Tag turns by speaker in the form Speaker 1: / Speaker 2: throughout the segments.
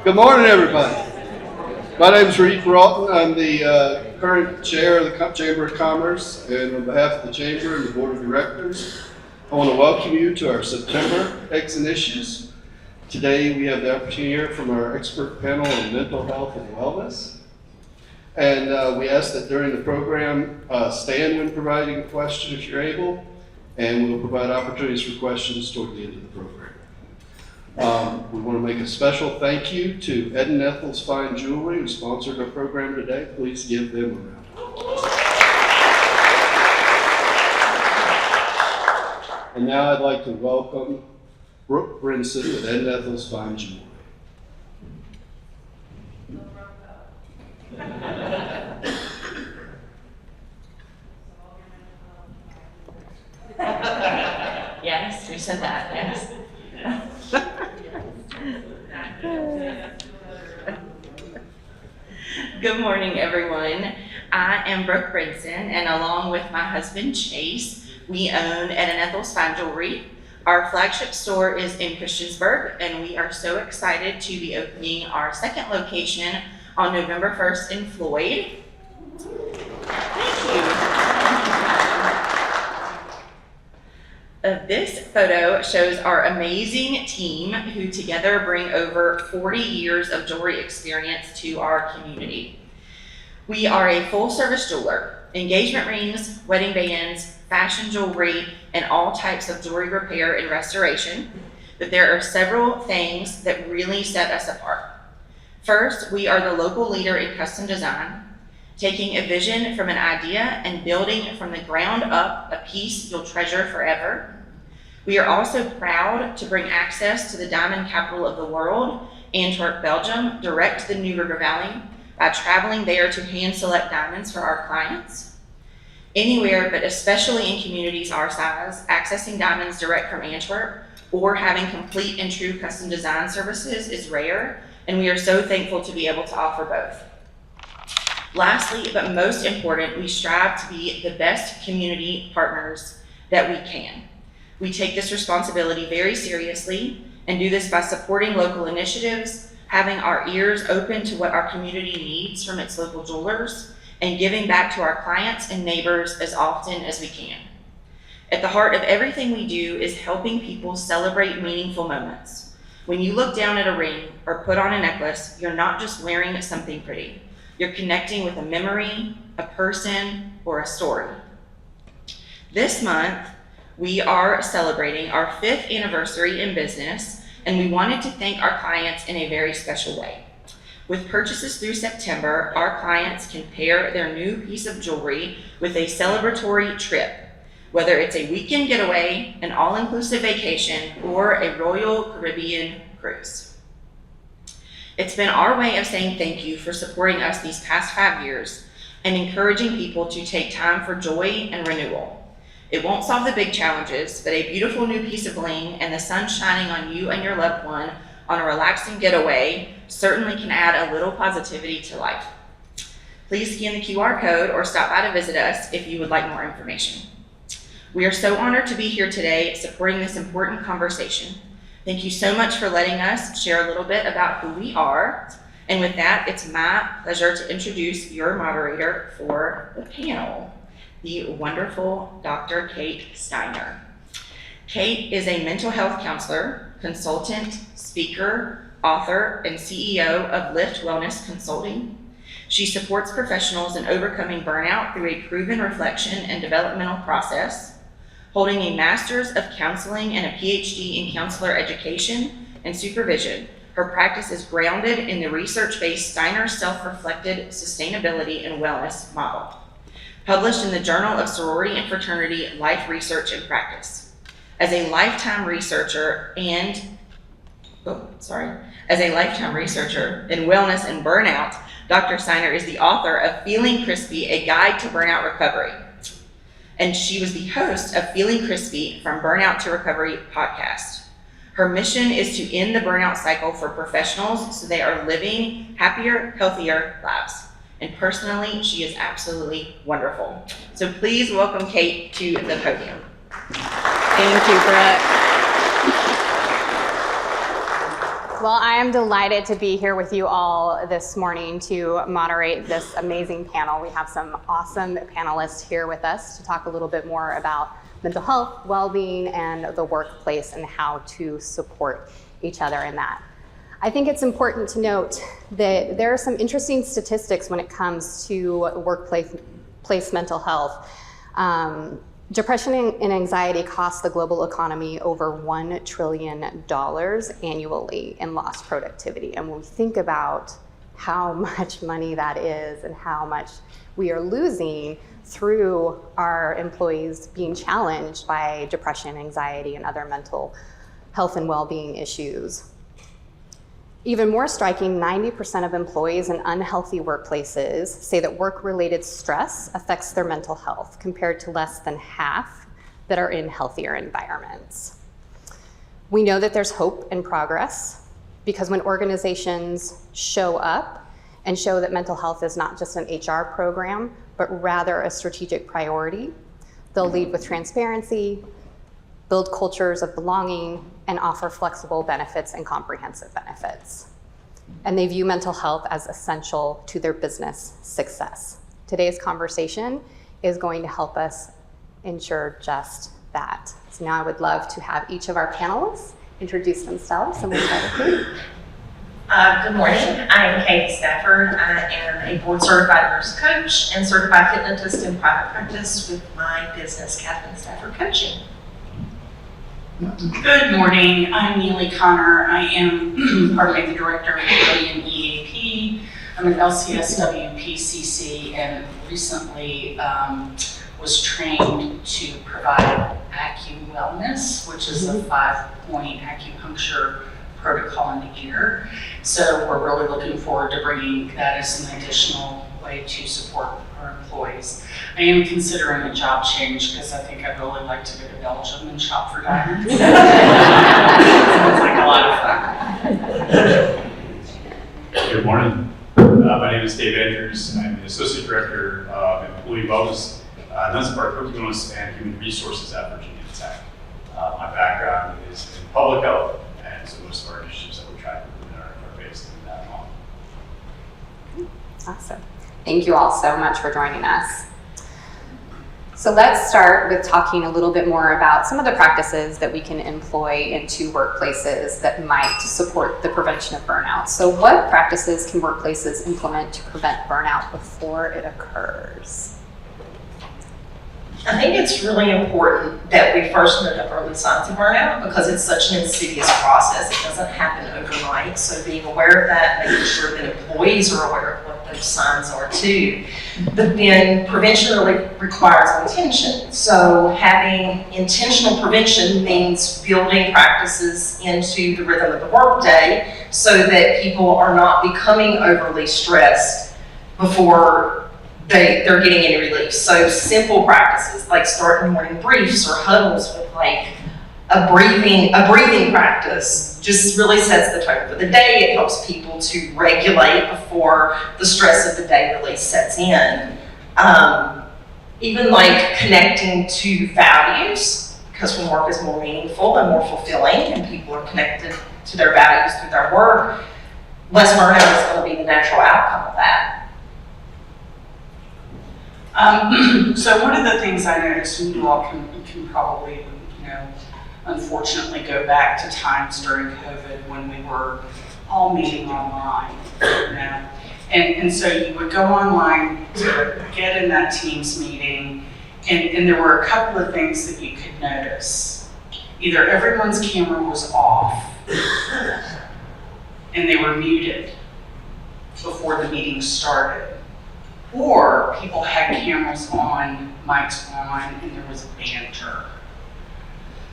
Speaker 1: Good morning, everybody. My name is Reed Broughton. I'm the current chair of the Chamber of Commerce, and on behalf of the Chamber and the Board of Directors, I want to welcome you to our September Eggs and Issues. Today we have the opportunity to hear from our expert panel on mental health and wellness. And we ask that during the program, stand when providing a question if you're able, and we'll provide opportunities for questions toward the end of the program. We want to make a special thank you to Ed and Ethel's Fine Jewelry, who sponsored our program today. Please give them a round of applause. And now I'd like to welcome Brooke Brinson with Ed and Ethel's Fine Jewelry.
Speaker 2: Yes, we said that, yes. Good morning, everyone. I am Brooke Brinson, and along with my husband, Chase, we own Ed and Ethel's Fine Jewelry. Our flagship store is in Christiansburg, and we are so excited to be opening our second location on November 1st in Floyd. Thank you. This photo shows our amazing team who together bring over 40 years of jewelry experience to our community. We are a full-service jeweler, engagement rings, wedding bands, fashion jewelry, and all types of jewelry repair and restoration. But there are several things that really set us apart. First, we are the local leader in custom design, taking a vision from an idea and building from the ground up a piece you'll treasure forever. We are also proud to bring access to the diamond capital of the world, Antwerp, Belgium, direct to the New River Valley by traveling there to hand select diamonds for our clients. Anywhere, but especially in communities our size, accessing diamonds direct from Antwerp or having complete and true custom design services is rare, and we are so thankful to be able to offer both. Lastly, but most important, we strive to be the best community partners that we can. We take this responsibility very seriously and do this by supporting local initiatives, having our ears open to what our community needs from its local jewelers, and giving back to our clients and neighbors as often as we can. At the heart of everything we do is helping people celebrate meaningful moments. When you look down at a ring or put on a necklace, you're not just wearing something pretty. You're connecting with a memory, a person, or a story. This month, we are celebrating our 5th anniversary in business, and we wanted to thank our clients in a very special way. With purchases through September, our clients can pair their new piece of jewelry with a celebratory trip, whether it's a weekend getaway, an all-inclusive vacation, or a Royal Caribbean cruise. It's been our way of saying thank you for supporting us these past 5 years and encouraging people to take time for joy and renewal. It won't solve the big challenges, but a beautiful new piece of bling and the sun shining on you and your loved one on a relaxing getaway certainly can add a little positivity to life. Please scan the QR code or stop by to visit us if you would like more information. We are so honored to be here today supporting this important conversation. Thank you so much for letting us share a little bit about who we are. And with that, it's my pleasure to introduce your moderator for the panel, the wonderful Dr. Kate Steiner. Kate is a mental health counselor, consultant, speaker, author, and CEO of Lift Wellness Consulting. She supports professionals in overcoming burnout through a proven reflection and developmental process, holding a master's of counseling and a Ph.D. in counselor education and supervision. Her practice is grounded in the research-based Steiner self-reflected sustainability and wellness model, published in the Journal of Sorority and Fraternity Life Research and Practice. As a lifetime researcher in wellness and burnout, Dr. Steiner is the author of Feeling Crispy, A Guide to Burnout Recovery. And she was the host of Feeling Crispy from Burnout to Recovery podcast. Her mission is to end the burnout cycle for professionals so they are living happier, healthier lives. And personally, she is absolutely wonderful. So please welcome Kate to the podium.
Speaker 3: Thank you, Brooke. Well, I am delighted to be here with you all this morning to moderate this amazing panel. We have some awesome panelists here with us to talk a little bit more about mental health, well-being, and the workplace and how to support each other in that. I think it's important to note that there are some interesting statistics when it comes to workplace mental health. Depression and anxiety cost the global economy over $1 trillion annually in lost productivity. And when we think about how much money that is and how much we are losing through our employees being challenged by depression, anxiety, and other mental health and well-being issues. Even more striking, 90% of employees in unhealthy workplaces say that work-related stress affects their mental health, compared to less than half that are in healthier environments. We know that there's hope and progress because when organizations show up and show that mental health is not just an HR program, but rather a strategic priority, they'll lead with transparency, build cultures of belonging, and offer flexible benefits and comprehensive benefits. And they view mental health as essential to their business success. Today's conversation is going to help us ensure just that. So now I would love to have each of our panelists introduce themselves, and we'll start with you.
Speaker 4: Good morning. I am Katie Stafford. I am a board certified nurse coach and certified hypnotist in private practice with my business, Catherine Stafford Coaching.
Speaker 5: Good morning. I'm Neely Connor. I am the director of Brilliant EAP. I'm an LCSW PCC and recently was trained to provide AccuWellness, which is a 5-point acupuncture protocol in the ear. So we're really looking forward to bringing that as an additional way to support our employees. I am considering a job change because I think I'd really like to go to Belgium and shop for diamonds. Sounds like a lot of fun.
Speaker 6: Good morning. My name is Dave Andrews. I'm the Associate Director of Employee Wellness, Curriculum Wellness, and Human Resources at Virginia Tech. My background is in public health, and so most of our initiatives that we try to implement are based in that model.
Speaker 3: Awesome. Thank you all so much for joining us. So let's start with talking a little bit more about some of the practices that we can employ into workplaces that might support the prevention of burnout. So what practices can workplaces implement to prevent burnout before it occurs?
Speaker 4: I think it's really important that we first know the early signs of burnout because it's such an insidious process. It doesn't happen overnight. So being aware of that, making sure that employees are aware of what those signs are too. But then prevention really requires intention. So having intentional prevention means building practices into the rhythm of the workday so that people are not becoming overly stressed before they're getting any relief. So simple practices like starting morning briefs or huddles with like a breathing practice just really sets the tone for the day. It helps people to regulate before the stress of the day really sets in. Even like connecting to values, because when work is more meaningful and more fulfilling and people are connected to their values through their work, less burnout is going to be the natural outcome of that.
Speaker 5: So one of the things I noticed, and you all can probably, unfortunately go back to times during COVID when we were all meeting online, and so you would go online to get in that Teams meeting, and there were a couple of things that you could notice. Either everyone's camera was off, and they were muted before the meeting started. Or people had cameras on, mics on, and there was banter.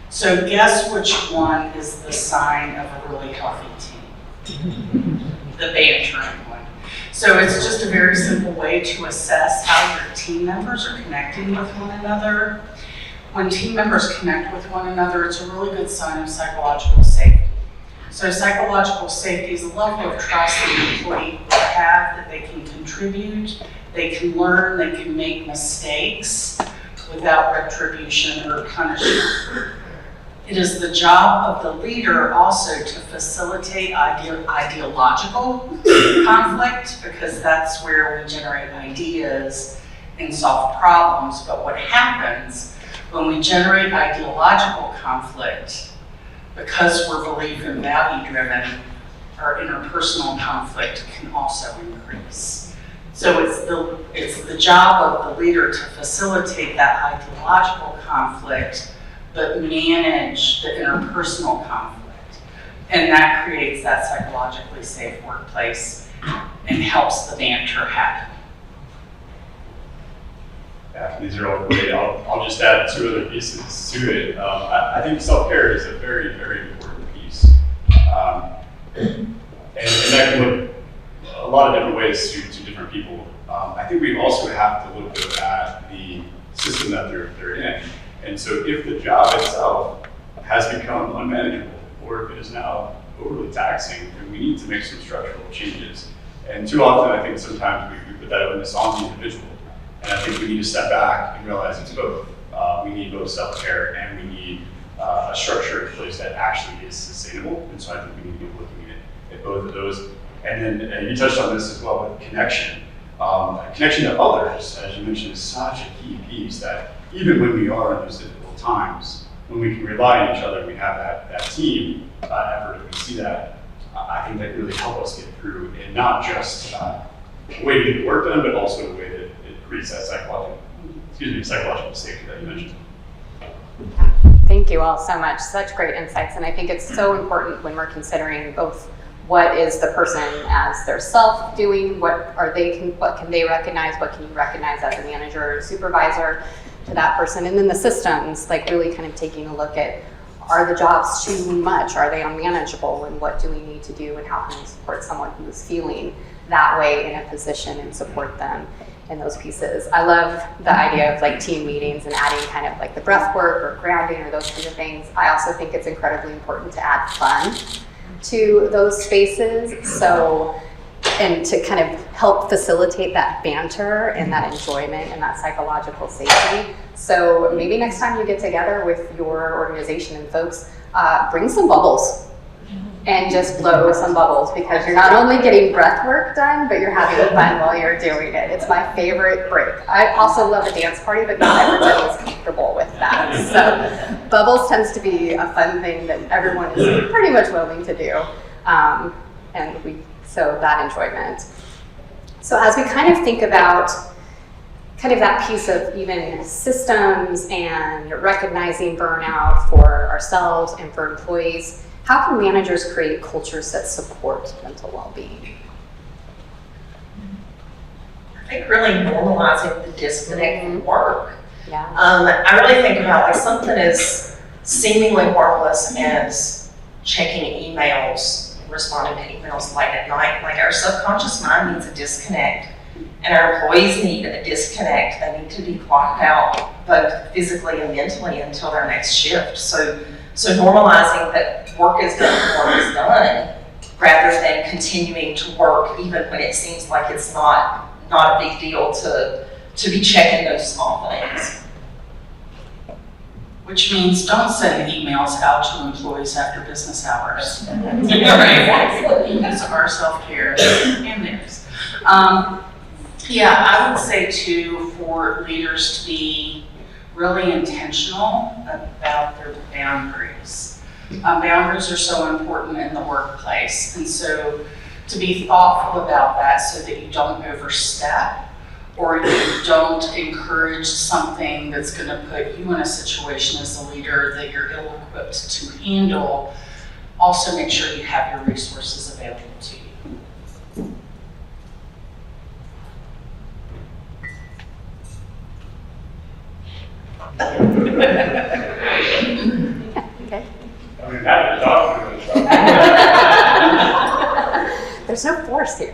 Speaker 5: So guess which one is the sign of a really healthy team? The bantering one. So it's just a very simple way to assess how your team members are connecting with one another. When team members connect with one another, it's a really good sign of psychological safety. So psychological safety is a level of trust that the employee will have that they can contribute, they can learn, they can make mistakes without retribution or punishment. It is the job of the leader also to facilitate ideological conflict, because that's where we generate ideas and solve problems. But what happens when we generate ideological conflict, because we're belief and value driven, our interpersonal conflict can also increase. So it's the job of the leader to facilitate that ideological conflict, but manage the interpersonal conflict. And that creates that psychologically safe workplace and helps the banter happen.
Speaker 6: Yeah, these are all great. I'll just add 2 other pieces to it. I think self-care is a very, very important piece. And that can look a lot of different ways to different people. I think we also have to look at the system that they're in. And so if the job itself has become unmanageable, or if it is now overly taxing, then we need to make some structural changes. And too often, I think sometimes we put that onus on the individual. And I think we need to step back and realize it's both. We need both self-care and we need a structure in place that actually is sustainable. And so I think we need to be looking at both of those. And then you touched on this as well with connection. Connection to others, as you mentioned, is such a key piece that even when we are in those difficult times, when we can rely on each other, we have that team effort, and we see that, I think that really help us get through, and not just a way to get the work done, but also a way that it creates that psychological safety that you mentioned.
Speaker 3: Thank you all so much. Such great insights. And I think it's so important when we're considering both what is the person as their self doing, what can they recognize, what can you recognize as a manager or supervisor to that person, and then the systems, like really kind of taking a look at, are the jobs too much, are they unmanageable, and what do we need to do, and how can we support someone who is feeling that way in a position and support them in those pieces. I love the idea of like team meetings and adding kind of like the breath work or grounding or those kinds of things. I also think it's incredibly important to add fun to those spaces, and to kind of help facilitate that banter and that enjoyment and that psychological safety. So maybe next time you get together with your organization and folks, bring some bubbles and just blow some bubbles, because you're not only getting breath work done, but you're having fun while you're doing it. It's my favorite break. I also love a dance party, but not everybody is comfortable with that. So bubbles tends to be a fun thing that everyone is pretty much willing to do. So that enjoyment. So as we kind of think about kind of that piece of even systems and recognizing burnout for ourselves and for employees, how can managers create cultures that support mental well-being?
Speaker 4: I think really normalizing the disconnect from work.
Speaker 3: Yeah.
Speaker 4: I really think about like something as seemingly harmless as checking emails, responding to emails late at night. Like our subconscious mind needs a disconnect, and our employees need a disconnect. They need to be clocked out both physically and mentally until their next shift. So normalizing that work is done when work is done, rather than continuing to work even when it seems like it's not a big deal to be checking those small things.
Speaker 5: Which means don't send emails out to employees after business hours. Right? Because of our self-care and theirs. I would say too, for leaders to be really intentional about their boundaries. Boundaries are so important in the workplace, and so to be thoughtful about that so that you don't overstep, or you don't encourage something that's going to put you in a situation as a leader that you're ill-equipped to handle. Also make sure you have your resources available to you.
Speaker 3: Okay.
Speaker 6: I mean, that is awesome.
Speaker 3: There's no force here.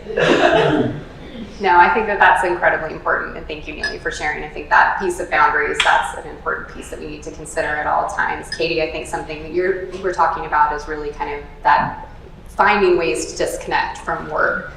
Speaker 3: No, I think that that's incredibly important, and thank you, Neely, for sharing. I think that piece of boundaries, that's an important piece that we need to consider at all times. Katie, I think something that you were talking about is really kind of that finding ways to disconnect from work.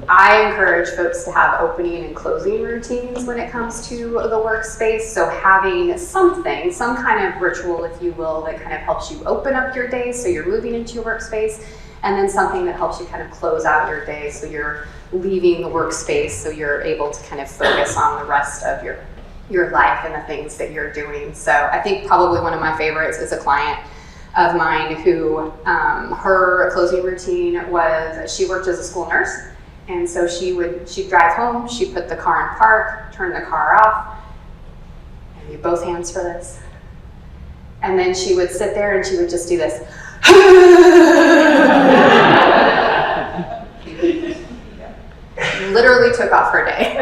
Speaker 3: I encourage folks to have opening and closing routines when it comes to the workspace. So having something, some kind of ritual, if you will, that kind of helps you open up your day so you're moving into your workspace, and then something that helps you kind of close out your day so you're leaving the workspace so you're able to kind of focus on the rest of your life and the things that you're doing. So I think probably one of my favorites is a client of mine who her closing routine was, she worked as a school nurse, and so she'd drive home, she'd put the car in park, turn the car off, and you both hands for this, and then she would sit there and she would just do this. Literally took off her day.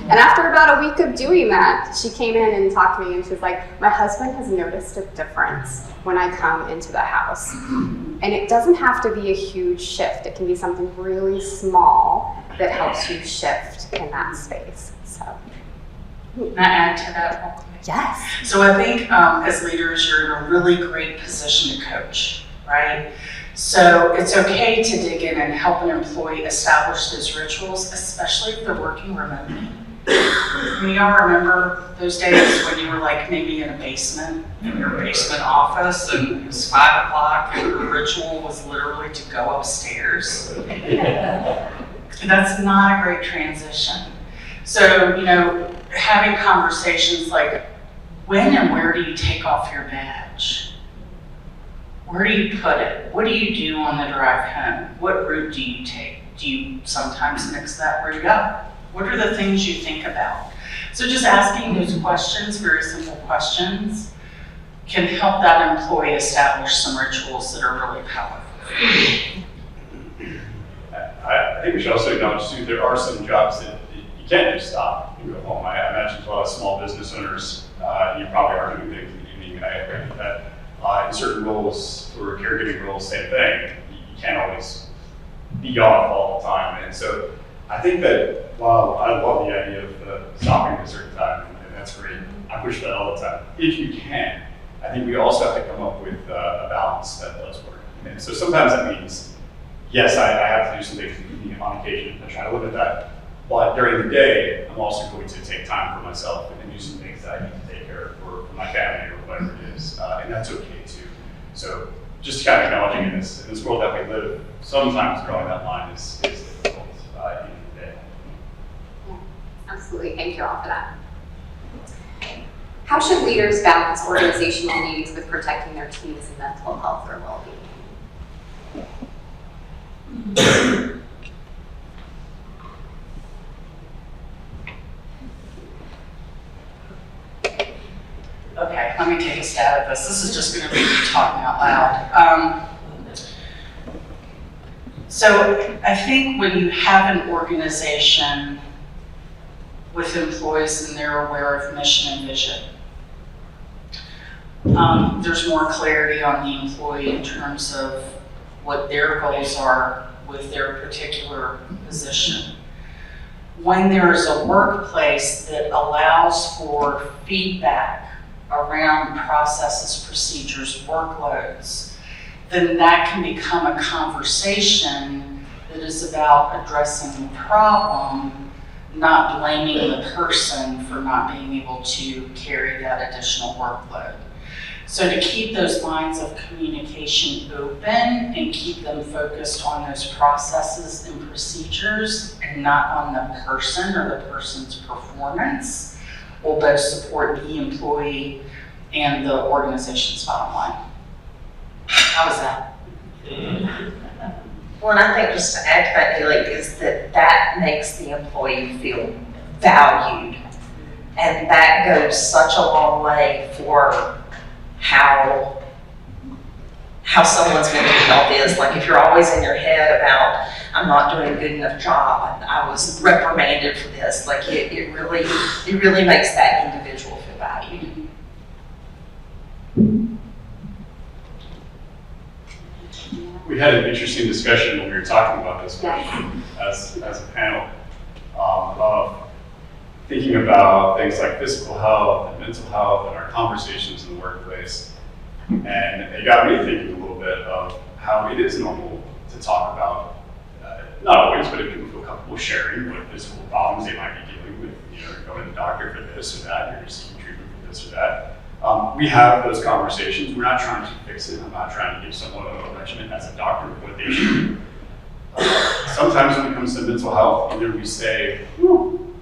Speaker 3: And after about a week of doing that, she came in and talked to me and she was like, my husband has noticed a difference when I come into the house. And it doesn't have to be a huge shift. It can be something really small that helps you shift in that space. So.
Speaker 5: Can I add to that real quick?
Speaker 3: Yes.
Speaker 5: So I think as leaders, you're in a really great position to coach, right? So it's okay to dig in and help an employee establish those rituals, especially if they're working remotely. I mean, y'all remember those days when you were like maybe in a basement, in your basement office, and it was 5 o'clock and the ritual was literally to go upstairs? That's not a great transition. So, you know, having conversations like, when and where do you take off your badge? Where do you put it? What do you do on the drive home? What route do you take? Do you sometimes mix that route up? What are the things you think about? So just asking those questions, very simple questions, can help that employee establish some rituals that are really powerful.
Speaker 6: I think we should also acknowledge too, there are some jobs that you can't just stop and go home. I imagine a lot of small business owners, you probably are doing things in the evening. I agree with that. In certain roles, or caregiving roles, same thing. You can't always be off all the time. And so I think that while I love the idea of stopping at a certain time, and that's great, I push that all the time. If you can, I think we also have to come up with a balance that does work. And so sometimes that means, yes, I have to do some things in the evening on occasion. I try to limit that. But during the day, I'm also going to take time for myself and do some things that I need to take care of for my family or whatever it is. And that's okay too. So just kind of acknowledging in this world that we live, sometimes drawing that line is difficult at the end of the day.
Speaker 3: Yeah, absolutely. Thank you all for that. How should leaders balance organizational needs with protecting their team's mental health or well-being?
Speaker 5: Okay, let me take a stab at this. This is just going to be me talking out loud. So I think when you have an organization with employees and they're aware of mission and vision, there's more clarity on the employee in terms of what their goals are with their particular position. When there's a workplace that allows for feedback around processes, procedures, workloads, then that can become a conversation that is about addressing the problem, not blaming the person for not being able to carry that additional workload. So to keep those lines of communication open and keep them focused on those processes and procedures and not on the person or the person's performance will both support the employee and the organization's bottom line. How was that?
Speaker 4: Well, and I think just to add to that, Haley, is that makes the employee feel valued. And that goes such a long way for how someone's mental health is. Like if you're always in your head about, I'm not doing a good enough job, I was reprimanded for this, like it really makes that individual feel valued.
Speaker 6: We had an interesting discussion when we were talking about this as a panel of thinking about things like physical health and mental health and our conversations in the workplace. And it got me thinking a little bit of how it is normal to talk about not always, but if people feel comfortable sharing what physical problems they might be dealing with, going to the doctor for this or that, you're seeking treatment for this or that. We have those conversations. We're not trying to fix it. I'm not trying to give someone a regimen as a doctor of what they should do. Sometimes when it comes to mental health, either we say, "Whew,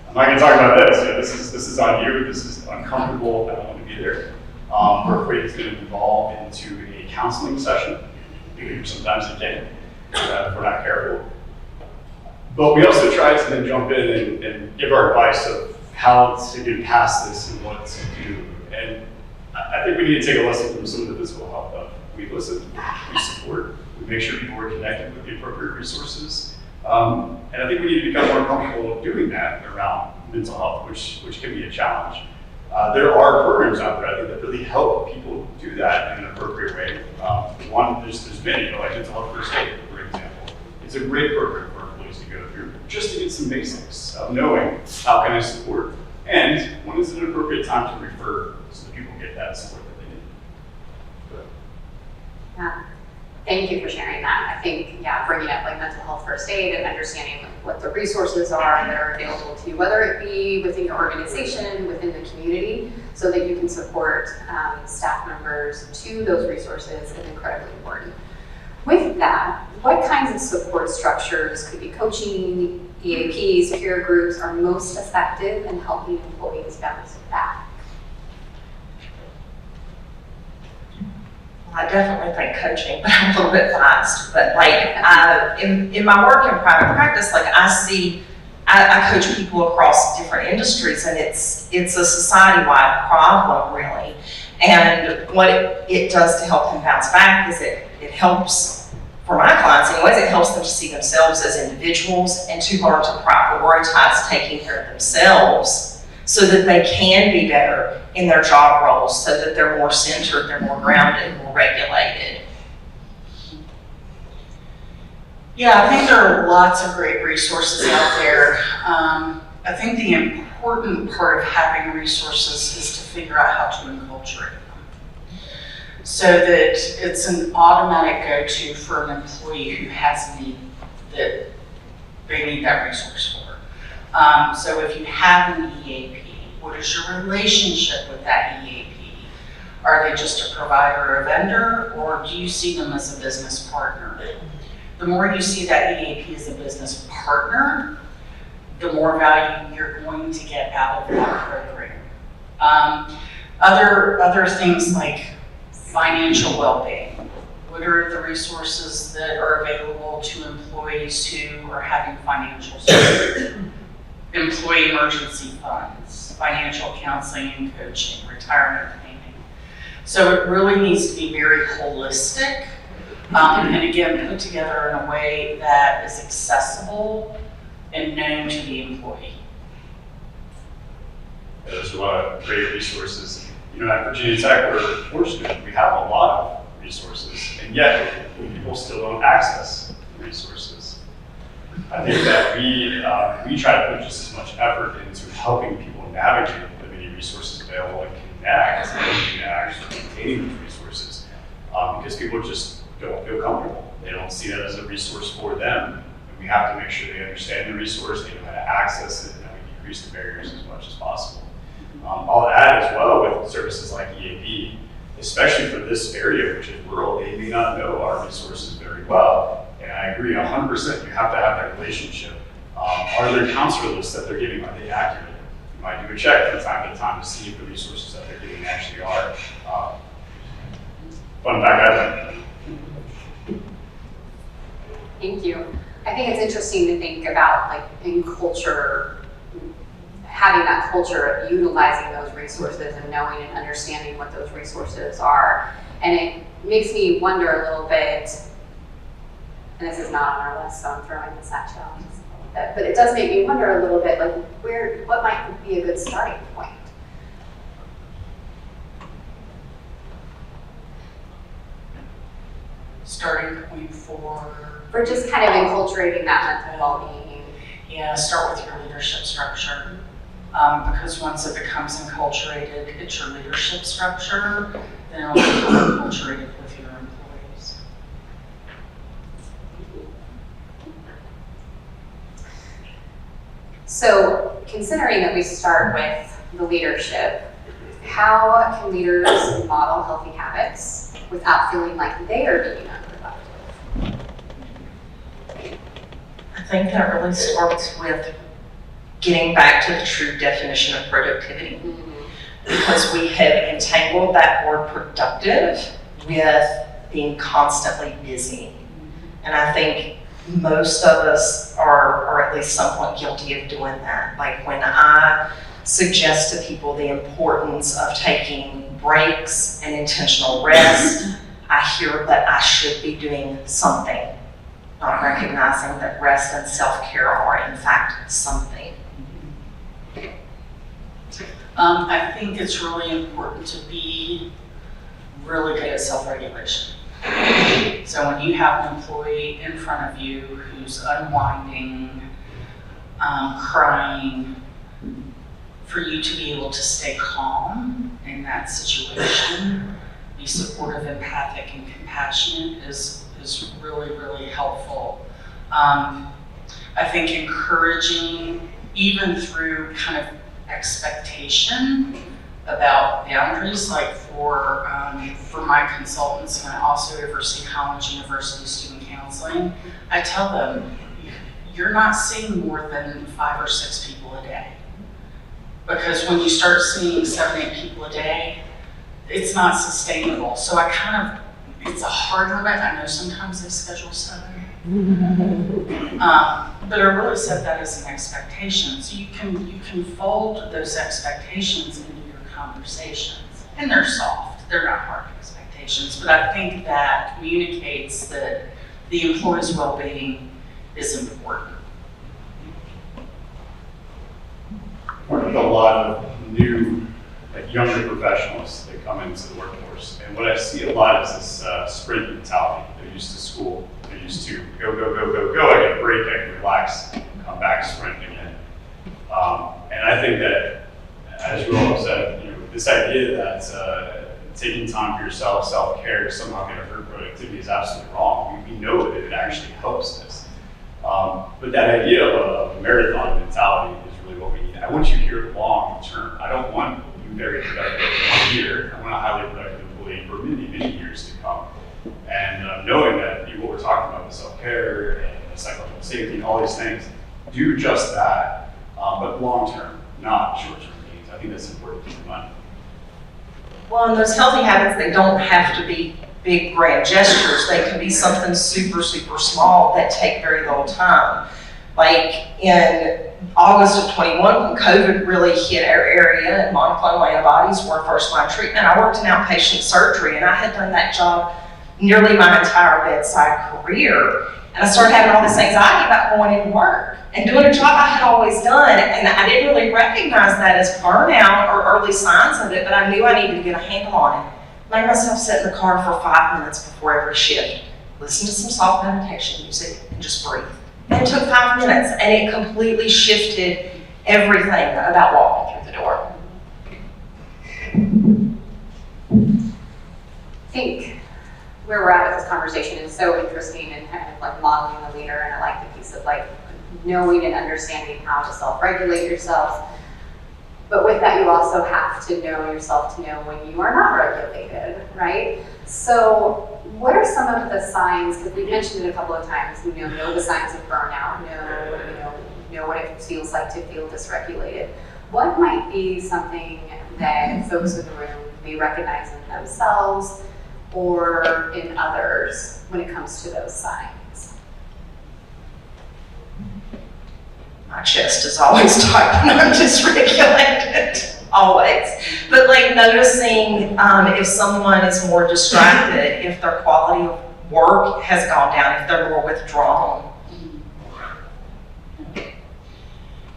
Speaker 6: I'm not going to talk about this. This is on you. This is uncomfortable. I don't want to be there." We're afraid it's going to evolve into a counseling session. Sometimes it can, if we're not careful. But we also try to then jump in and give our advice of how to get past this and what to do. And I think we need to take a lesson from some of the physical health stuff. We listen, we support, we make sure people are connected with the appropriate resources. And I think we need to become more comfortable doing that around mental health, which can be a challenge. There are programs out there, I think, that really help people do that in an appropriate way. One, there's many, like Mental Health First Aid, for example. It's a great program for employees to go through, just to get some basics of knowing how can I support, and when is an appropriate time to refer so that people get that support that they need.
Speaker 3: Yeah. Thank you for sharing that. I think, bringing up like mental health first aid and understanding what the resources are that are available to you, whether it be within your organization, within the community, so that you can support staff members to those resources is incredibly important. With that, what kinds of support structures, could be coaching, EAPs, peer groups, are most effective in helping employees bounce back?
Speaker 4: I definitely think coaching, but I'm a little bit biased. But in my work in private practice, I coach people across different industries, and it's a society-wide problem, really. And what it does to help them bounce back is it helps, for my clients anyways, it helps them to see themselves as individuals and to learn to prioritize taking care of themselves so that they can be better in their job roles, so that they're more centered, they're more grounded, more regulated.
Speaker 5: Yeah, I think there are lots of great resources out there. I think the important part of having resources is to figure out how to enculturate them, so that it's an automatic go-to for an employee who has a need that they need that resource for. So if you have an EAP, what is your relationship with that EAP? Are they just a provider or a vendor, or do you see them as a business partner? The more you see that EAP as a business partner, the more value you're going to get out of that program. Other things like financial well-being. What are the resources that are available to employees who are having financial support? Employee emergency funds, financial counseling and coaching, retirement planning. So it really needs to be very holistic, and again, put together in a way that is accessible and known to the employee.
Speaker 6: There's a lot of great resources. At Virginia Tech, we're fortunate. We have a lot of resources, and yet people still don't access the resources. I think that we try to put just as much effort into helping people navigate the many resources available and connect and actually maintaining those resources, because people just don't feel comfortable. They don't see that as a resource for them. And we have to make sure they understand the resource, they know how to access it, and that we decrease the barriers as much as possible. I'll add as well with services like EAP, especially for this area, which is rural, they may not know our resources very well. And I agree 100%, you have to have that relationship. Are there counselor lists that they're giving, are they accurate? You might do a check from time to time to see if the resources that they're giving actually are. Fun fact I learned.
Speaker 3: Thank you. I think it's interesting to think about in culture, having that culture of utilizing those resources and knowing and understanding what those resources are. And it makes me wonder a little bit, and this is not on our list, so I'm throwing this at you, but it does make me wonder a little bit, what might be a good starting point?
Speaker 5: Starting point for
Speaker 3: just kind of enculturating that mental well-being.
Speaker 5: Yeah, start with your leadership structure. Because once it becomes enculturated, it's your leadership structure, then it'll become enculturated with your employees.
Speaker 3: So considering that we start with the leadership, how can leaders model healthy habits without feeling like they are being unproductive?
Speaker 4: I think that really starts with getting back to the true definition of productivity, because we have entangled that word productive with being constantly busy. And I think most of us are at least somewhat guilty of doing that. Like when I suggest to people the importance of taking breaks and intentional rest, I hear that I should be doing something, not recognizing that rest and self-care are in fact something.
Speaker 5: I think it's really important to be really good at self-regulation. So when you have an employee in front of you who's unwinding, crying, for you to be able to stay calm in that situation, be supportive, empathic, and compassionate is really, really helpful. I think encouraging, even through kind of expectation about boundaries, like for my consultants, and I also oversee college, university student counseling, I tell them, you're not seeing more than 5 or 6 people a day. Because when you start seeing 7, 8 people a day, it's not sustainable. So it's a hard limit. I know sometimes they schedule 7. But I really set that as an expectation. So you can fold those expectations into your conversations. And they're soft, they're not hard expectations. But I think that communicates that the employee's well-being is important.
Speaker 6: Work with a lot of new, younger professionals that come into the workforce. And what I see a lot is this sprint mentality. They're used to school. They're used to go, go, go, go, go. I get a break, I can relax, come back, sprint again. And I think that, as you all have said, this idea that taking time for yourself, self-care, is somehow going to hurt productivity is absolutely wrong. We know that it actually helps this. But that idea of a marathon mentality is really what we need. I want you here long term. I don't want you very productive in 1 year. I want a highly productive employee for many, many years to come. And knowing that what we're talking about, the self-care and psychological safety and all these things, do just that, but long term, not short term gains. I think that's important to keep in mind.
Speaker 4: Well, and those healthy habits, they don't have to be big grand gestures. They can be something super, super small that take very little time. Like in August of 21, when COVID really hit our area and monoclonal antibodies were first line treatment, I worked in outpatient surgery and I had done that job nearly my entire bedside career. And I started having all this anxiety about going into work and doing a job I had always done. And I didn't really recognize that as burnout or early signs of it, but I knew I needed to get a handle on it. Made myself sit in the car for 5 minutes before every shift, listen to some soft meditation music, and just breathe. And it took 5 minutes, and it completely shifted everything about walking through the door.
Speaker 3: I think where we're at with this conversation is so interesting and kind of like modeling the leader, and I like the piece of like knowing and understanding how to self-regulate yourself. But with that, you also have to know yourself to know when you are not regulated, right? So what are some of the signs, because we mentioned it a couple of times, know the signs of burnout, know what it feels like to feel dysregulated. What might be something that folks in the room may recognize in themselves or in others when it comes to those signs?
Speaker 4: My chest is always tight when I'm dysregulated, always. But like noticing if someone is more distracted, if their quality of work has gone down, if they're more withdrawn.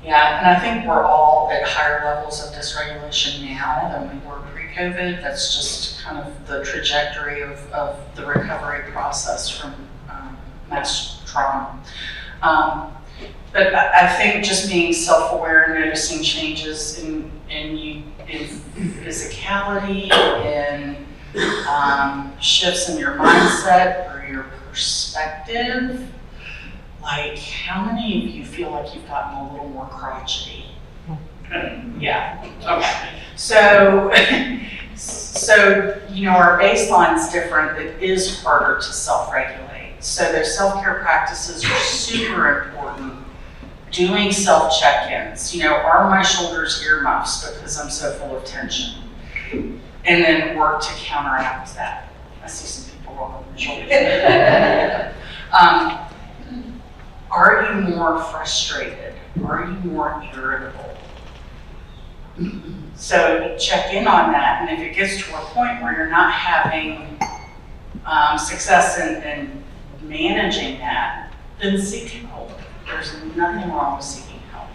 Speaker 5: Yeah, and I think we're all at higher levels of dysregulation now than we were pre-COVID. That's just kind of the trajectory of the recovery process from mass trauma. But I think just being self-aware, noticing changes in physicality, in shifts in your mindset or your perspective, Like, how many of you feel like you've gotten a little more crotchety? Yeah, okay. So, our baseline's different. It is harder to self-regulate. So those self-care practices are super important. Doing self-check-ins. Are my shoulders earmuffs because I'm so full of tension? And then work to counteract that. I see some people rolling their shoulders. Are you more frustrated? Are you more irritable? So check in on that, and if it gets to a point where you're not having success in managing that, then seek help. There's nothing wrong with seeking help.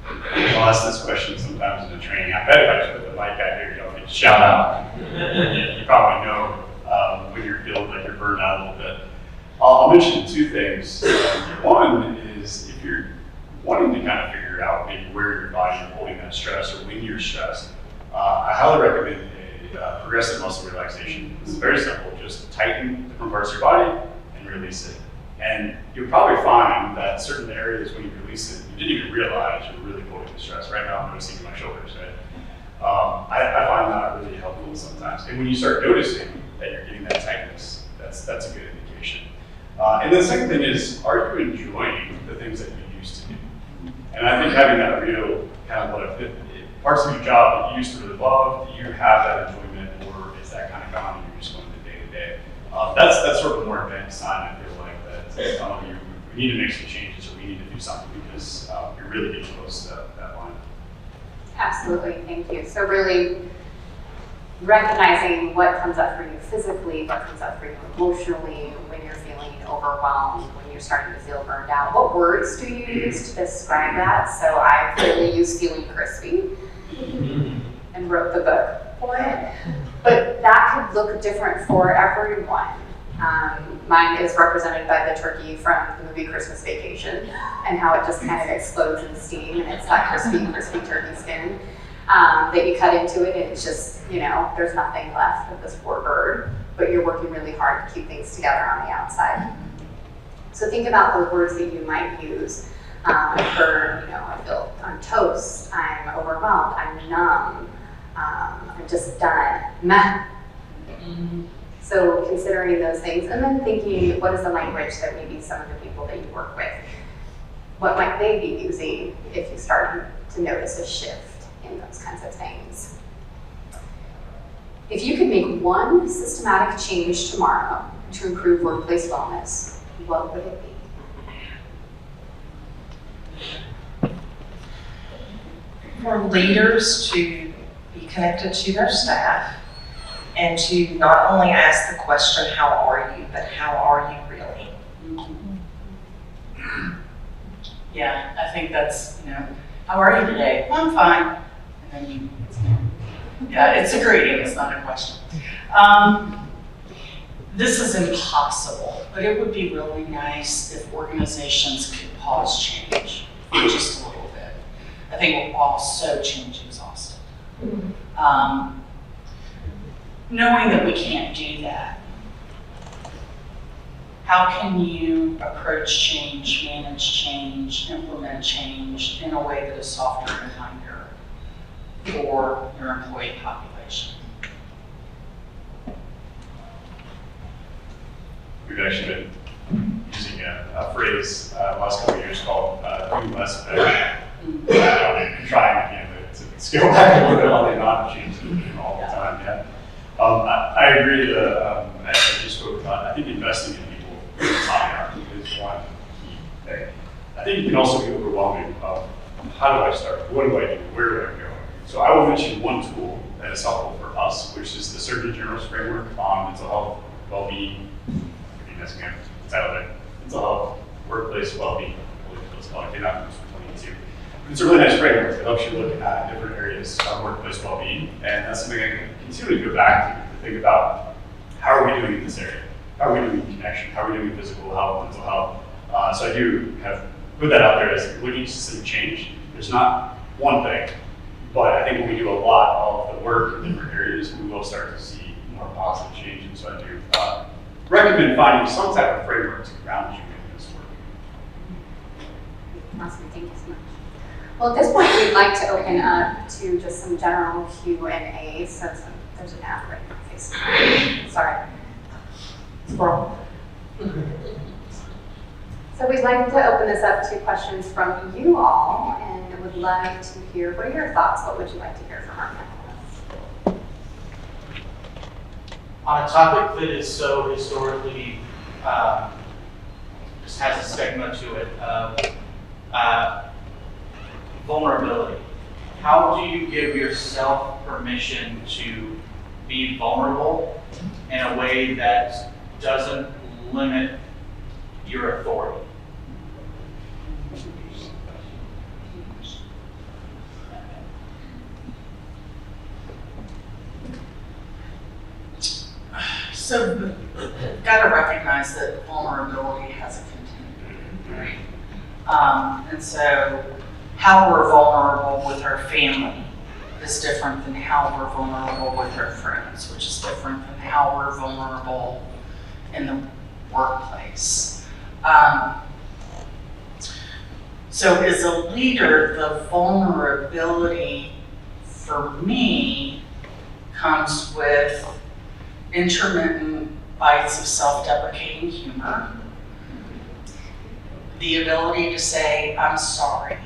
Speaker 6: I'll ask this question sometimes in the training. I bet if I put the mic out here, you don't get to shout out. You probably know when you're feeling like you're burned out a little bit. I'll mention two things. One is if you're wanting to kind of figure out maybe where your body is holding that stress or when you're stressed, I highly recommend a progressive muscle relaxation. It's very simple. Just tighten different parts of your body and release it. And you'll probably find that certain areas when you release it, you didn't even realize you're really holding the stress. Right now I'm noticing my shoulders, right? I find that really helpful sometimes. And when you start noticing that you're getting that tightness, that's a good indication. And then the second thing is, are you enjoying the things that you used to do? And I think having that real kind of parts of your job that you used to really love, do you have that enjoyment, or is that kind of gone and you're just going to day to day? That's sort of a more advanced sign, I feel like, that we need to make some changes or we need to do something because you're really getting close to that line.
Speaker 3: Absolutely, thank you. So really recognizing what comes up for you physically, what comes up for you emotionally, when you're feeling overwhelmed, when you're starting to feel burned out. What words do you use to describe that? So I clearly use feeling crispy and wrote the book for it. But that could look different for everyone. Mine is represented by the turkey from the movie Christmas Vacation and how it just kind of explodes in steam, and it's that crispy turkey skin that you cut into it, and it's just, there's nothing left of this poor bird, but you're working really hard to keep things together on the outside. So think about the words that you might use I'm toast, I'm overwhelmed, I'm numb, I'm just done, meh. So considering those things, and then thinking, what is the language that maybe some of the people that you work with, what might they be using if you start to notice a shift in those kinds of things? If you could make one systematic change tomorrow to improve workplace wellness, what would it be?
Speaker 4: For leaders to be connected to their staff and to not only ask the question, how are you, but how are you really?
Speaker 5: Yeah, I think that's, how are you today? I'm fine. And then it's a greeting, it's not a question. This is impossible, but it would be really nice if organizations could pause change for just a little bit. I think we're all so change exhausted. Knowing that we can't do that, how can you approach change, manage change, implement change in a way that is softer and kinder for your employee population?
Speaker 6: We've actually been using a phrase the last couple of years called do less better. Trying again to scale back a little bit on the amount of change that we're doing all the time. Yeah. I agree that I just spoke about, I think investing in people is one key thing. I think it can also be overwhelming of how do I start? What do I do? Where do I go? So I will mention one tool that is helpful for us, which is the Surgeon General's framework on mental health, well-being, mental health, workplace well-being. It's called it, not 22. It's a really nice framework that helps you look at different areas of workplace well-being, and that's something I can continue to go back to think about how are we doing in this area? How are we doing in connection? How are we doing in physical health, mental health? So I do kind of put that out there as looking at systemic change. There's not one thing, but I think when we do a lot of the work in different areas, we will start to see more positive change. And so I do recommend finding some type of framework to ground you in this work.
Speaker 3: Awesome, thank you so much. Well, at this point, we'd like to open up to just some general Q&A. So there's an app right in my face. Sorry. Squirrel. So we'd like to open this up to questions from you all, and would love to hear, what are your thoughts? What would you like to hear from our panelists?
Speaker 7: On a topic that is so historically, just has a stigma to it of vulnerability. How do you give yourself permission to be vulnerable in a way that doesn't limit your authority?
Speaker 5: So, we've got to recognize that vulnerability has a continuum, right? And so, how we're vulnerable with our family is different than how we're vulnerable with our friends, which is different than how we're vulnerable in the workplace. So, as a leader, the vulnerability for me comes with intermittent bites of self-deprecating humor, the ability to say, I'm sorry,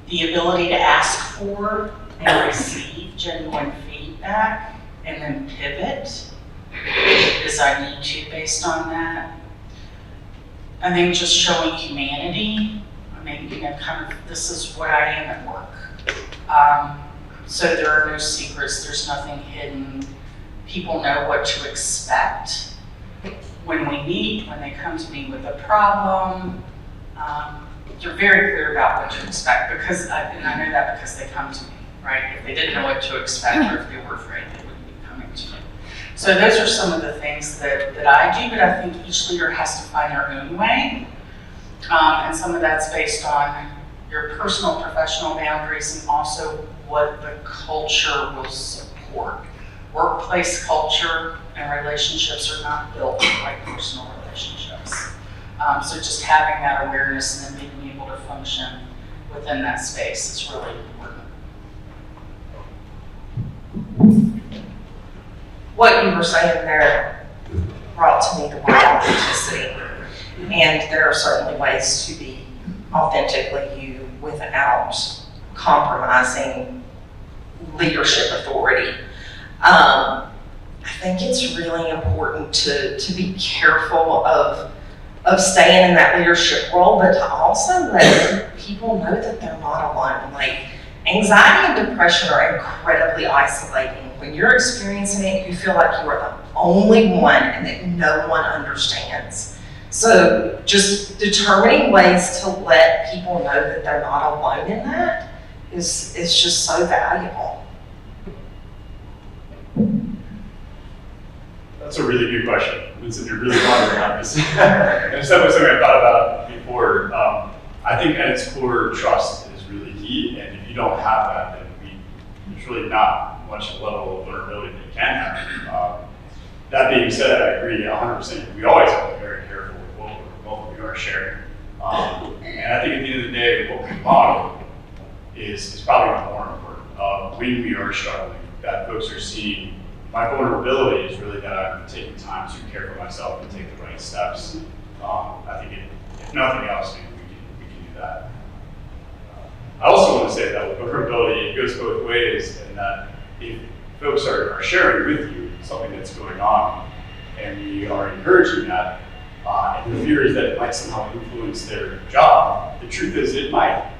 Speaker 5: the ability to ask for and receive genuine feedback and then pivot as I need to based on that. I think just showing humanity, I mean, kind of, this is what I am at work. So there are no secrets, there's nothing hidden. People know what to expect when we meet, when they come to me with a problem. They're very clear about what to expect because, and I know that because they come to me, right? If they didn't know what to expect or if they were afraid, they wouldn't be coming to me. So those are some of the things that I do, but I think each leader has to find their own way. And some of that's based on your personal, professional boundaries and also what the culture will support. Workplace culture and relationships are not built like personal relationships. So just having that awareness and then being able to function within that space is really important.
Speaker 4: What you were saying there brought to me the word authenticity. And there are certainly ways to be authentically you without compromising leadership authority. I think it's really important to be careful of staying in that leadership role, but to also let people know that they're not alone. Like, anxiety and depression are incredibly isolating. When you're experiencing it, you feel like you are the only one and that no one understands. So just determining ways to let people know that they're not alone in that is just so valuable.
Speaker 6: That's a really good question. You're really pondering on this. And it's definitely something I've thought about before. I think at its core, trust is really key. And if you don't have that, then there's really not much level of vulnerability that you can have. That being said, I agree 100%. We always have to be very careful with what we are sharing. And I think at the end of the day, what we model is probably more important. When we are struggling, that folks are seeing my vulnerability is really that I'm taking time to care for myself and take the right steps. I think if nothing else, we can do that. I also want to say that with vulnerability, it goes both ways, and that if folks are sharing with you something that's going on, and we are encouraging that, and the fear is that it might somehow influence their job, the truth is it might.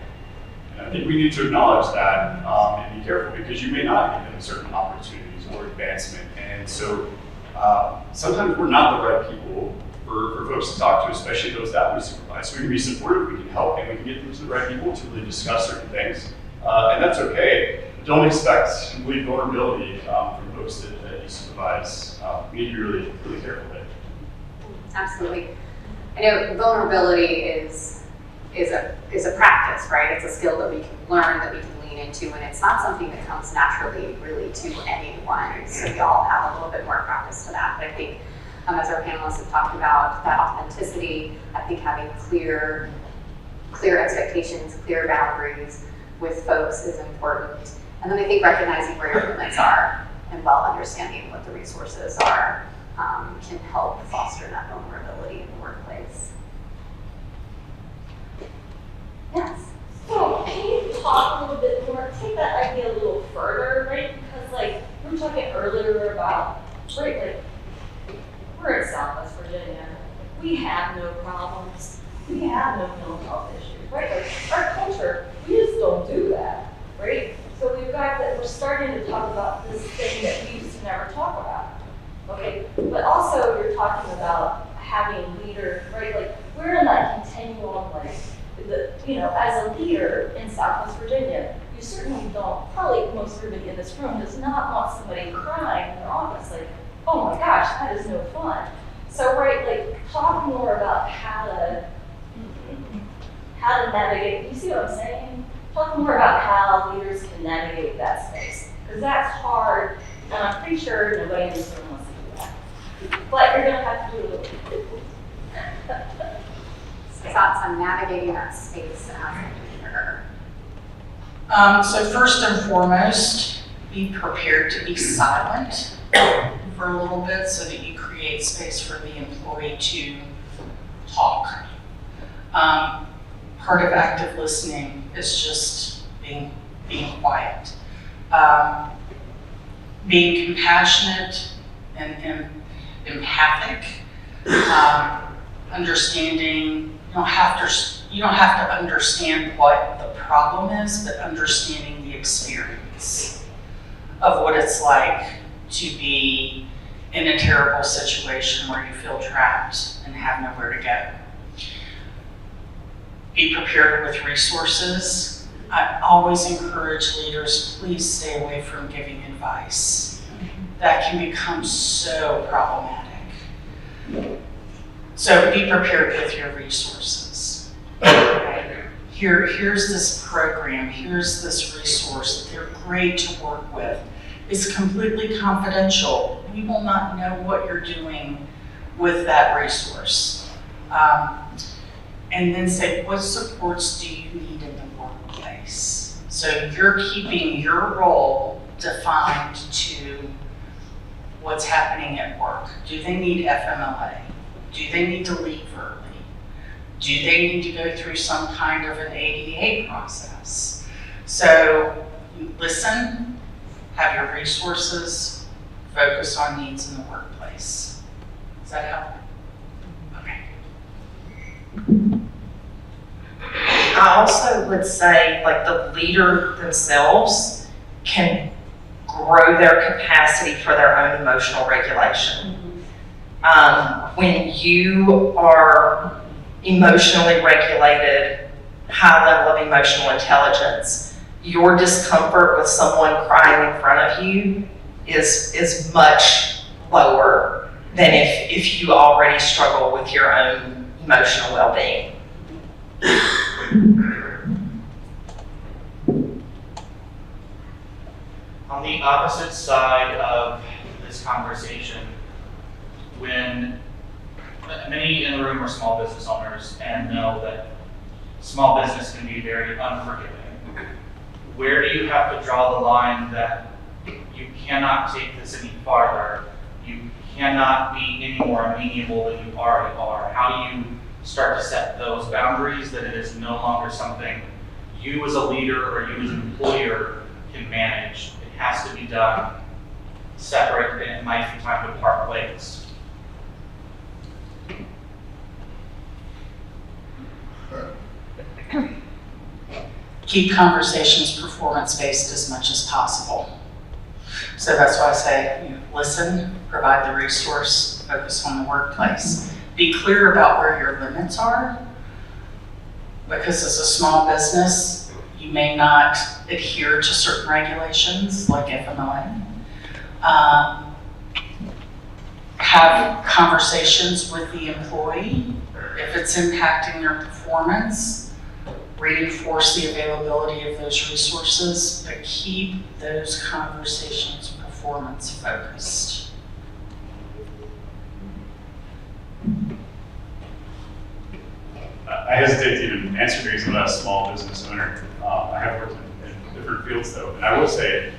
Speaker 6: And I think we need to acknowledge that and be careful, because you may not give them certain opportunities or advancement. And so sometimes we're not the right people for folks to talk to, especially those that we supervise. So we can be supportive, we can help, and we can get them to the right people to really discuss certain things. And that's okay. Don't expect complete vulnerability from folks that you supervise. We need to be really, really careful with it.
Speaker 3: Absolutely. I know vulnerability is a practice, right? It's a skill that we can learn, that we can lean lean into, and it's not something that comes naturally really to anyone. So we all have a little bit more practice to that. But I think as our panelists have talked about, that authenticity, I think having clear expectations, clear boundaries with folks is important. And then I think recognizing where your limits are and well understanding what the resources are can help foster that vulnerability in the workplace. Yes.
Speaker 8: So can you talk a little bit more, take that idea a little further, right? Because like we were talking earlier about, right, like we're in Southwest Virginia. We have no problems. We have no mental health issues, right? Like our culture, we just don't do that, right? So we've got that, we're starting to talk about this thing that we used to never talk about, okay? But also you're talking about having leaders, right? Like we're in that continuum, like, as a leader in Southwest Virginia, you certainly don't, probably most everybody in this room does not want somebody crying in their office, like, oh my gosh, that is no fun. So, right, like, talk more about how to navigate, you see what I'm saying? Talk more about how leaders can navigate that space, because that's hard, and I'm pretty sure nobody in this room wants to do that. But you're gonna have to do a little bit.
Speaker 3: Thoughts on navigating that space as a leader?
Speaker 5: So first and foremost, be prepared to be silent for a little bit so that you create space for the employee to talk. Part of active listening is just being quiet. Being compassionate and empathic, understanding. You don't have to understand what the problem is, but understanding the experience of what it's like to be in a terrible situation where you feel trapped and have nowhere to go. Be prepared with resources. I always encourage leaders, please stay away from giving advice. That can become so problematic. So be prepared with your resources. Okay? Here's this program, here's this resource. They're great to work with. It's completely confidential. We will not know what you're doing with that resource. And then say, what supports do you need in the workplace? So you're keeping your role defined to what's happening at work. Do they need FMLA? Do they need to leave early? Do they need to go through some kind of an ADA process? So you listen, have your resources, focus on needs in the workplace. Does that help? Okay.
Speaker 4: I also would say, like, the leader themselves can grow their capacity for their own emotional regulation. When you are emotionally regulated, high level of emotional intelligence, your discomfort with someone crying in front of you is much lower than if you already struggle with your own emotional well-being.
Speaker 7: On the opposite side of this conversation, when many in the room are small business owners and know that small business can be very unforgiving, where do you have to draw the line that you cannot take this any farther? You cannot be any more amenable than you already are. How do you start to set those boundaries that it is no longer something you as a leader or you as an employer can manage? It has to be done separate, and it might be time to part ways.
Speaker 5: Keep conversations performance-based as much as possible. So that's why I say, listen, provide the resource, focus on the workplace. Be clear about where your limits are, because as a small business, you may not adhere to certain regulations like FMLA. Have conversations with the employee if it's impacting their performance. reinforce the availability of those resources, but keep those conversations performance focused.
Speaker 6: I hesitate to even answer because I'm not a small business owner. I have worked in different fields though, and I will say,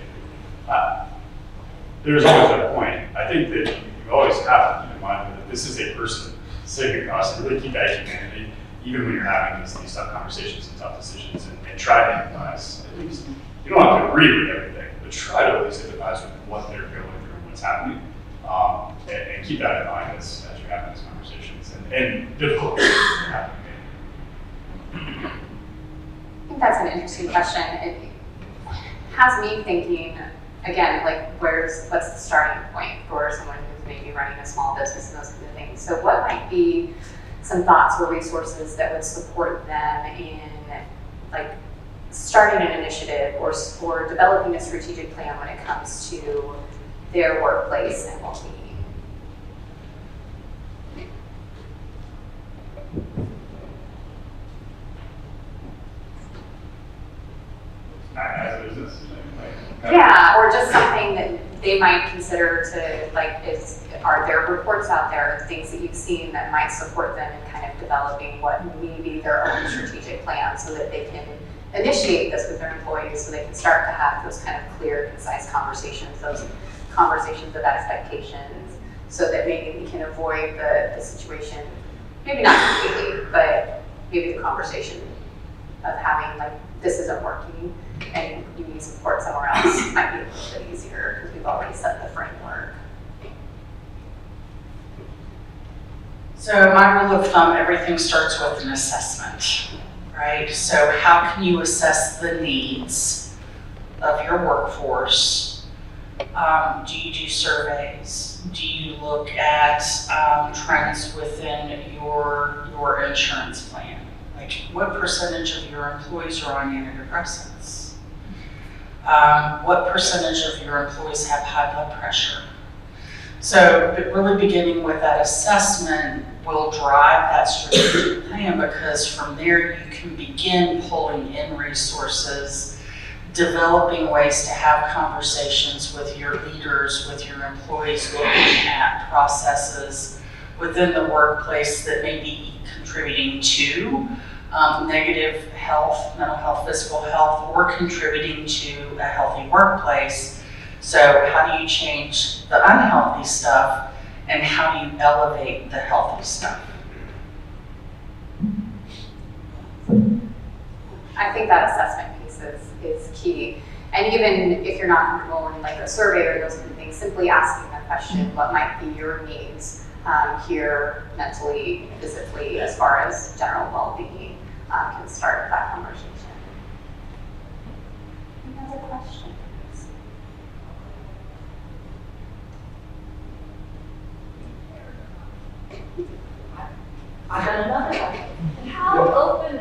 Speaker 6: there's always that point. I think that you always have to keep in mind that this is a person sitting across and really keep that humanity, even when you're having these tough conversations and tough decisions, and try to empathize. At least, you don't have to agree with everything, but try to at least empathize with what they're going through and what's happening, and keep that in mind as you're having these conversations, and difficult things are happening.
Speaker 3: I think that's an interesting question. It has me thinking, again, like what's the starting point for someone who's maybe running a small business and those kind of things. So what might be some thoughts or resources that would support them in like starting an initiative or developing a strategic plan when it comes to their workplace and well-being?
Speaker 6: As a business?
Speaker 3: Yeah, or just something that they might consider to, like, are there reports out there, things that you've seen that might support them in kind of developing what may be their own strategic plan so that they can initiate this with their employees so they can start to have those kind of clear, concise conversations, those conversations of expectations, so that maybe we can avoid the situation, maybe not completely, but maybe the conversation of having, like, this isn't working and you need support somewhere else might be a little bit easier because we've already set the framework.
Speaker 5: So my rule of thumb, everything starts with an assessment, right? So how can you assess the needs of your workforce? Do you do surveys? Do you look at trends within your insurance plan? Like, what percentage of your employees are on antidepressants? What percentage of your employees have high blood pressure? So really beginning with that assessment will drive that strategic plan, because from there you can begin pulling in resources, developing ways to have conversations with your leaders, with your employees, looking at processes within the workplace that may be contributing to negative health, mental health, physical health, or contributing to a healthy workplace. So how do you change the unhealthy stuff, and how do you elevate the healthy stuff?
Speaker 3: I think that assessment piece is key. And even if you're not comfortable in like a survey or those kind of things, simply asking the question, what might be your needs here mentally, physically, as far as general well-being, can start that conversation. Any other questions?
Speaker 8: I got another one. How open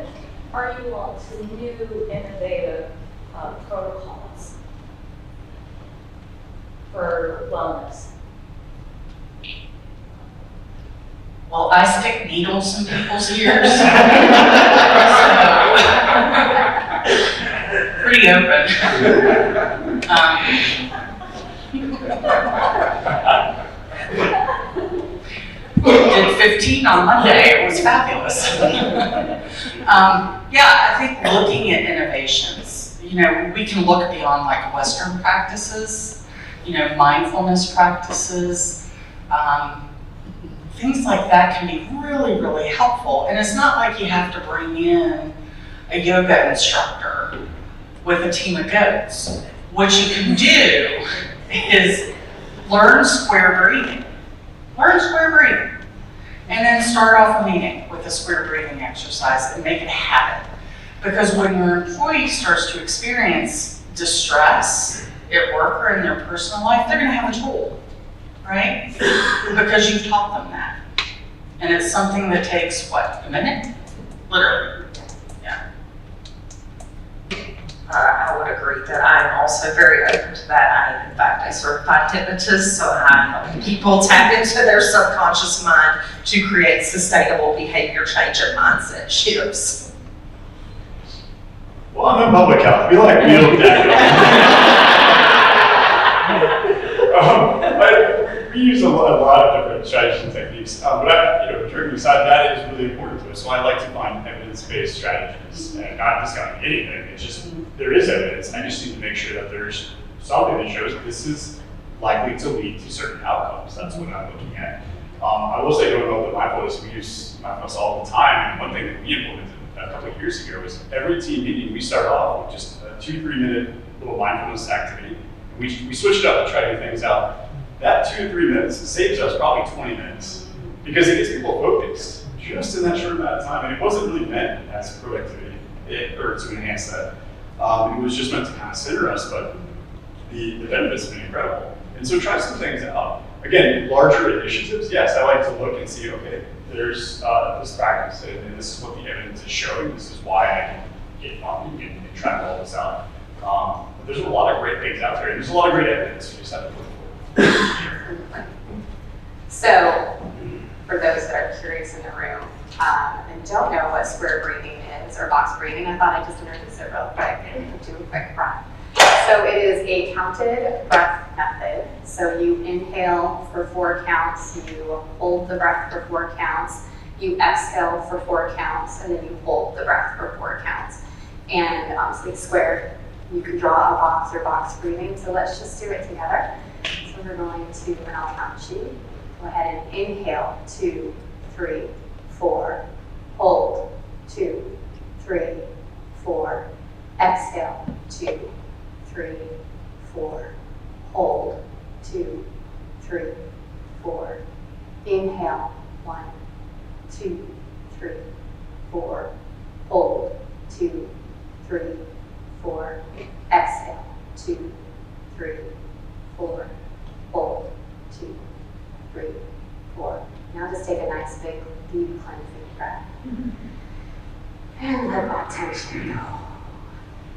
Speaker 8: are you all to new innovative protocols for wellness?
Speaker 5: Well, I stick needles in people's ears. Pretty open. Did 15 on Monday, it was fabulous. Yeah, I think looking at innovations, we can look beyond like Western practices, mindfulness practices, things like that can be really, really helpful. And it's not like you have to bring in a yoga instructor with a team of goats. What you can do is learn square breathing. Learn square breathing. And then start off a meeting with a square breathing exercise and make it a habit. Because when your employee starts to experience distress at work or in their personal life, they're going to have a tool, right? Because you've taught them that. And it's something that takes, what, a minute? Literally. Yeah.
Speaker 4: I would agree that I'm also very open to that. I am, in fact, a certified hypnotist, so I help people tap into their subconscious mind to create sustainable behavior change and mindset shifts.
Speaker 6: Well, I'm in public health. We like real we use a lot of different strategies and techniques, but joking aside, that is really important to us. So I like to find evidence-based strategies, and not discounting anything. It's just there is evidence. I just need to make sure that there's something that shows this is likely to lead to certain outcomes. That's what I'm looking at. I will say, don't know the mindfulness. We use mindfulness all the time, and one thing that we implemented a couple of years ago was every team meeting we start off with just a 2-3 minute little mindfulness activity. We switch it up to try new things out. That 2 to 3 minutes saves us probably 20 minutes because it gets people focused just in that short amount of time. And it wasn't really meant as productivity or to enhance that. It was just meant to kind of center us, but the benefits have been incredible. And so try some things out. Again, larger initiatives, yes, I like to look and see, okay, there's this practice and this is what the evidence is showing. This is why I can get funding and track all this out. But there's a lot of great things out there, and there's a lot of great evidence. You just have to look for it.
Speaker 3: So, for those that are curious in the room and don't know what square breathing is or box breathing, I thought I'd just introduce it real quick and do a quick run. So it is a counted breath method. So you inhale for 4 counts, you hold the breath for 4 counts, you exhale for 4 counts, and then you hold the breath for 4 counts. And obviously squared, you can draw a box or box breathing. So let's just do it together. So we're going to, and I'll count you. Go ahead and inhale, 2, 3, 4. Hold, 2, 3, 4. Exhale, 2, 3, 4. Hold, 2, 3, 4. Inhale, 1, 2, 3, 4. Hold, 2, 3, 4. Exhale, 2, 3, 4. Hold, 2, 3, 4. Now just take a nice big deep cleansing breath. And let that tension go.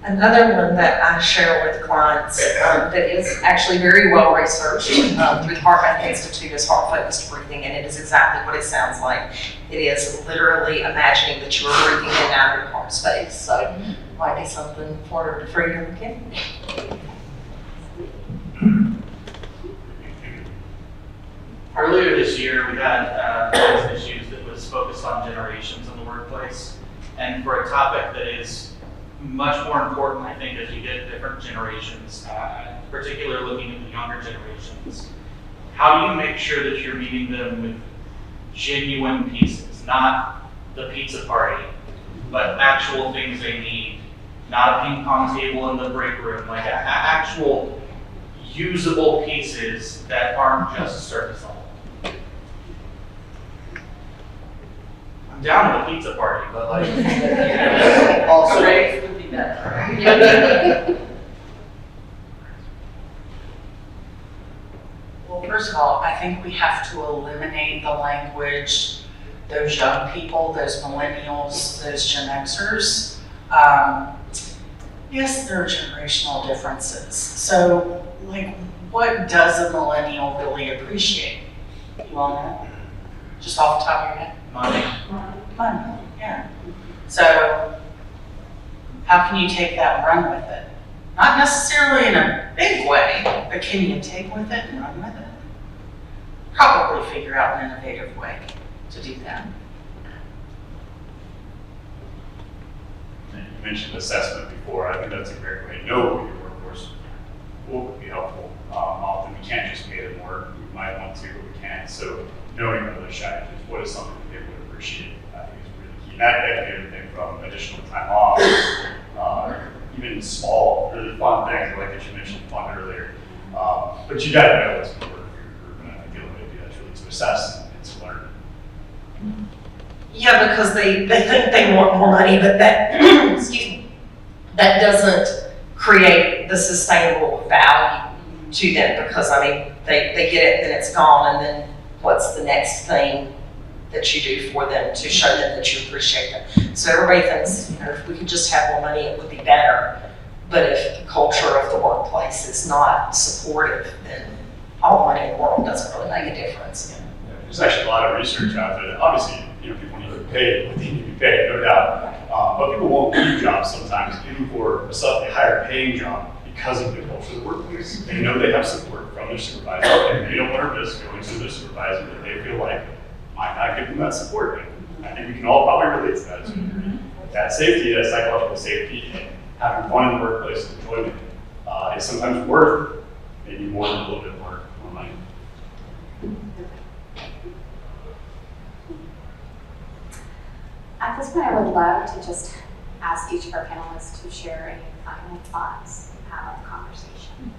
Speaker 4: Another one that I share with clients that is actually very well researched through the Heart Math Institute is heart focused breathing, and it is exactly what it sounds like. It is literally imagining that you are breathing in and out of your heart space. So might be something for you to look into.
Speaker 7: Earlier this year, we had those issues that was focused on generations in the workplace. And for a topic that is much more important, I think, as you get different generations, particularly looking at the younger generations, how do you make sure that you're meeting them with genuine pieces, not the pizza party, but actual things they need, not a ping pong table in the break room, like actual usable pieces that aren't just surface level. I'm down with a pizza party, but like also
Speaker 5: would be better. Well, first of all, I think we have to eliminate the language, those young people, those millennials, those Gen Xers. Yes, there are generational differences. So, like, what does a millennial really appreciate? You all know? Just off the top of your head?
Speaker 7: money.
Speaker 5: Money, yeah. So, how can you take that and run with it? Not necessarily in a big way, but can you take with it and run with it? Probably figure out an innovative way to do that.
Speaker 6: You mentioned assessment before. I think that's a great way to know what your workforce will be helpful. Often we can't just pay them more. We might want to, but we can't. So knowing those strategies, what is something that they would appreciate, I think is really key. And that can be everything from additional time off, even small, really fun things like that you mentioned fun earlier. But you got to know what's going to work for your group, and I think the only way to do that is really to assess and to learn.
Speaker 4: Yeah, because they think they want more money, but that, excuse me, that doesn't create the sustainable value to them, because I mean, they get it, then it's gone, and then what's the next thing that you do for them to show them that you appreciate them? So everybody thinks, you know, if we could just have more money, it would be better. But if the culture of the workplace is not supportive, then all the money in the world doesn't really make a difference.
Speaker 6: There's actually a lot of research out there that obviously, you know, people need to be paid what they need to be paid, no doubt. But people won't leave jobs sometimes, even for a slightly higher paying job, because of the culture of the workplace. They know they have support from their supervisor, and they don't want to risk going to their supervisor that they feel like might not give them that support. And I think we can all probably relate to that to a degree. That safety, that psychological safety, and having fun in the workplace, enjoyment, is sometimes worth maybe more than a little bit more money.
Speaker 3: At this point, I would love to just ask each of our panelists to share any final thoughts out of the conversation.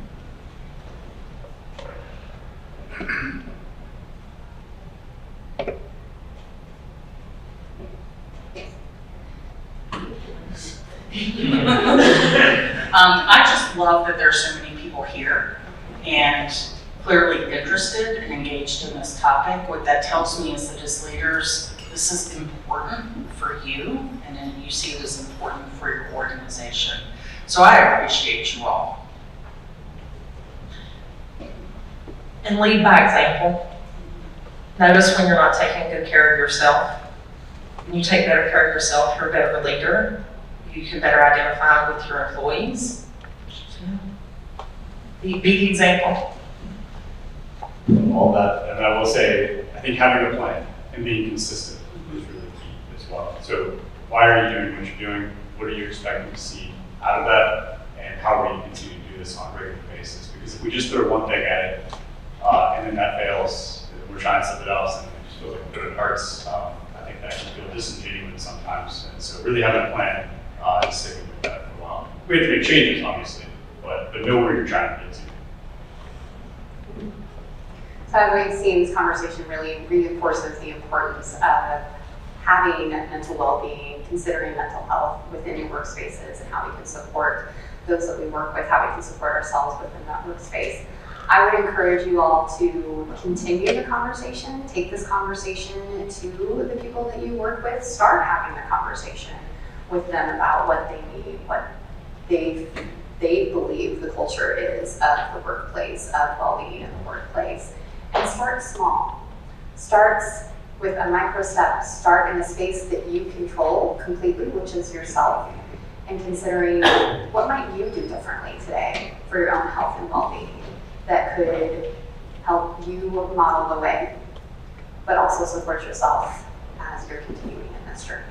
Speaker 5: I just love that there's so many people here and clearly interested and engaged in this topic. What that tells me is that as leaders, this is important for you, and then you see it as important for your organization. So I appreciate you all.
Speaker 4: And lead by example. Notice when you're not taking good care of yourself. When you take better care of yourself, you're a better leader. You can better identify with your employees. Be the example.
Speaker 6: All that, and I will say, I think having a plan and being consistent is really key as well. So why are you doing what you're doing? What are you expecting to see out of that? And how will you continue to do this on a regular basis? Because if we just throw one thing at it, and then that fails, and we're trying something else, and it just feels like good hearts, I think that can feel disingenuous sometimes. And so really having a plan and sticking with that for a while. We have to make changes, obviously, but know where you're trying to get to.
Speaker 3: So I've seen this conversation really reinforces the importance of having mental well-being, considering mental health within your workspaces and how we can support those that we work with, how we can support ourselves within that workspace. I would encourage you all to continue the conversation, take this conversation to the people that you work with, start having the conversation with them about what they need, what they believe the culture is of the workplace, of well-being in the workplace. And start small. Start with a micro step. Start in a space that you control completely, which is yourself, and considering what might you do differently today for your own health and well-being that could help you model the way, but also support yourself as you're continuing in this journey.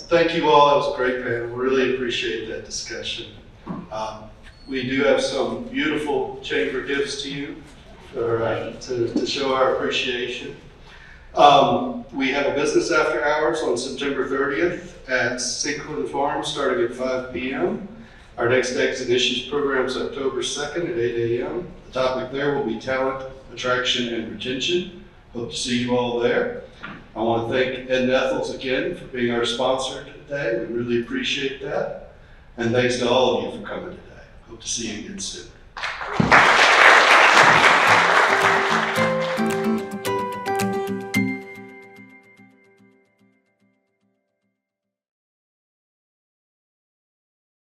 Speaker 1: Thank you all. That was a great panel. Really appreciate that discussion. We do have some beautiful chamber gifts to you to show our appreciation. We have a business after hours on September 30th at Sinkland Farm starting at 5 p.m. Our next Exit Issues program is October 2nd at 8 a.m. The topic there will be talent, attraction, and retention. Hope to see you all there. I want to thank Ed Nethels again for being our sponsor today. We really appreciate that. And thanks to all of you for coming today. Hope to see you again soon.